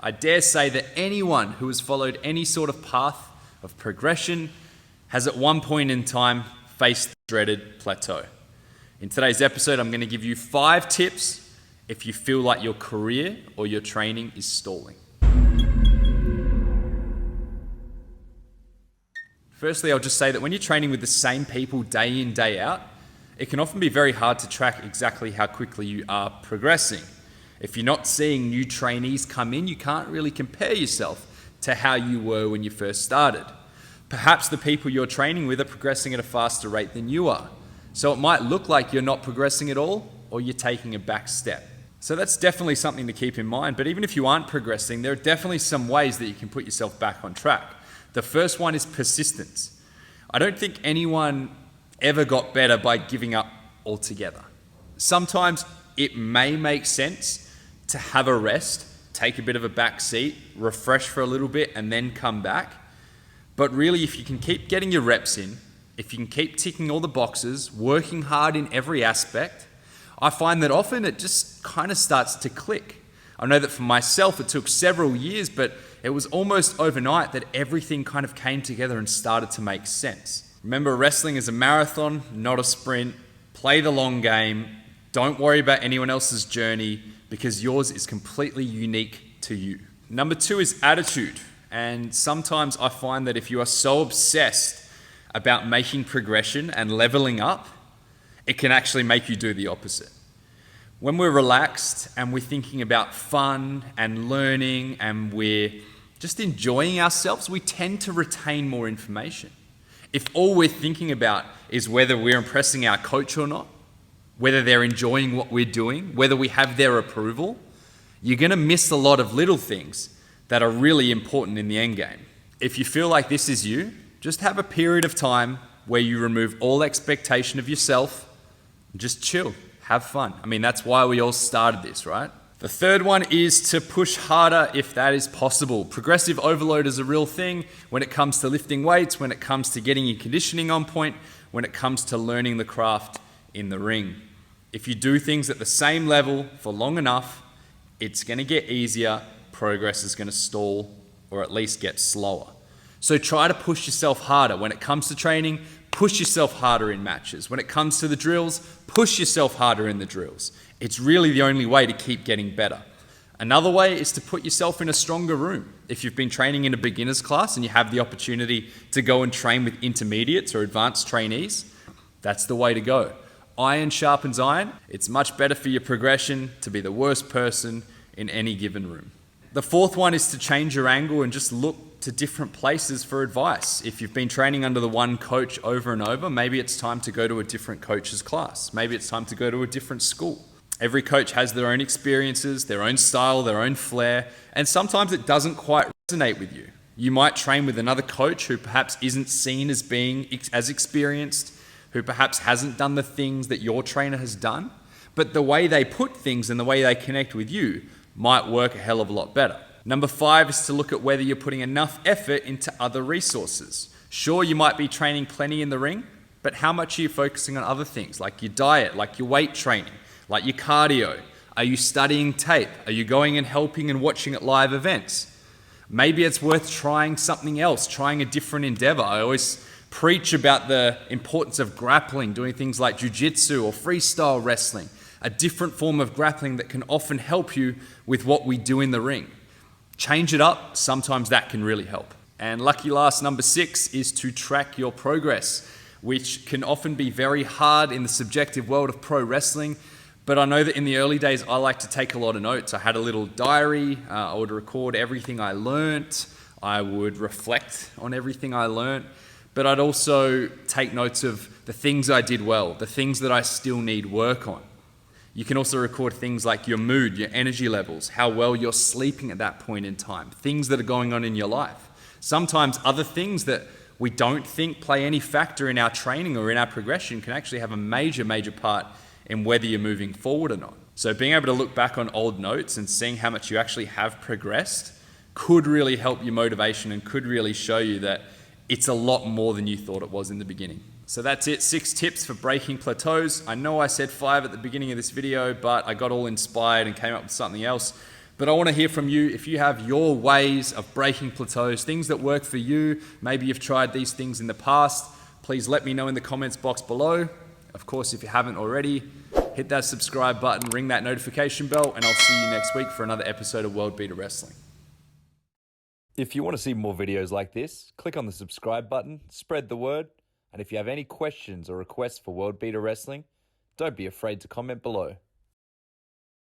I dare say that anyone who has followed any sort of path of progression has at one point in time faced the dreaded plateau. In today's episode, I'm going to give you 5 tips if you feel like your career or your training is stalling. Firstly, I'll just say that when you're training with the same people day in, day out, it can often be very hard to track exactly how quickly you are progressing. If you're not seeing new trainees come in, you can't really compare yourself to how you were when you first started. Perhaps the people you're training with are progressing at a faster rate than you are. So it might look like you're not progressing at all, or you're taking a back step. So that's definitely something to keep in mind. But even if you aren't progressing, there are definitely some ways that you can put yourself back on track. The first one is persistence. I don't think anyone ever got better by giving up altogether. Sometimes it may make sense to have a rest, take a bit of a back seat, refresh for a little bit, and then come back. But really, if you can keep getting your reps in, if you can keep ticking all the boxes, working hard in every aspect, I find that often it just kind of starts to click. I know that for myself, it took several years, but it was almost overnight that everything kind of came together and started to make sense. Remember, wrestling is a marathon, not a sprint. Play the long game. Don't worry about anyone else's journey because yours is completely unique to you. Number 2 is attitude. And sometimes I find that if you are so obsessed about making progression and leveling up, it can actually make you do the opposite. When we're relaxed and we're thinking about fun and learning and we're just enjoying ourselves, we tend to retain more information. If all we're thinking about is whether we're impressing our coach or not, whether they're enjoying what we're doing, whether we have their approval, you're going to miss a lot of little things that are really important in the end game. If you feel like this is you, just have a period of time where you remove all expectation of yourself and just chill, have fun. I mean, that's why we all started this, right? The third one is to push harder if that is possible. Progressive overload is a real thing when it comes to lifting weights, when it comes to getting your conditioning on point, when it comes to learning the craft in the ring. If you do things at the same level for long enough, it's going to get easier, progress is going to stall, or at least get slower. So try to push yourself harder. When it comes to training, push yourself harder in matches. When it comes to the drills, push yourself harder in the drills. It's really the only way to keep getting better. Another way is to put yourself in a stronger room. If you've been training in a beginner's class and you have the opportunity to go and train with intermediates or advanced trainees, that's the way to go. Iron sharpens iron. It's much better for your progression to be the worst person in any given room. The fourth one is to change your angle and just look to different places for advice. If you've been training under the one coach over and over, maybe it's time to go to a different coach's class. Maybe it's time to go to a different school. Every coach has their own experiences, their own style, their own flair, and sometimes it doesn't quite resonate with you. You might train with another coach who perhaps isn't seen as being as experienced, who perhaps hasn't done the things that your trainer has done, but the way they put things and the way they connect with you might work a hell of a lot better. Number 5 is to look at whether you're putting enough effort into other resources. Sure, you might be training plenty in the ring, but how much are you focusing on other things, like your diet, like your weight training, like your cardio? Are you studying tape? Are you going and helping and watching at live events? Maybe it's worth trying something else, trying a different endeavor. I always preach about the importance of grappling, doing things like jiu-jitsu or freestyle wrestling, a different form of grappling that can often help you with what we do in the ring. Change it up, sometimes that can really help. And lucky last, number 6 is to track your progress, which can often be very hard in the subjective world of pro wrestling. But I know that in the early days, I like to take a lot of notes. I had a little diary. I would record everything I learnt. I would reflect on everything I learnt. But I'd also take notes of the things I did well, the things that I still need work on. You can also record things like your mood, your energy levels, how well you're sleeping at that point in time, things that are going on in your life. Sometimes other things that we don't think play any factor in our training or in our progression can actually have a major, major part in whether you're moving forward or not. So being able to look back on old notes and seeing how much you actually have progressed could really help your motivation and could really show you that it's a lot more than you thought it was in the beginning. So that's it, 6 tips for breaking plateaus. I know I said 5 at the beginning of this video, but I got all inspired and came up with something else. But I want to hear from you if you have your ways of breaking plateaus, things that work for you. Maybe you've tried these things in the past. Please let me know in the comments box below. Of course, if you haven't already, hit that subscribe button, ring that notification bell, and I'll see you next week for another episode of World-Beater Wrestling. If you want to see more videos like this, click on the subscribe button, spread the word, and if you have any questions or requests for World-Beater Wrestling, don't be afraid to comment below.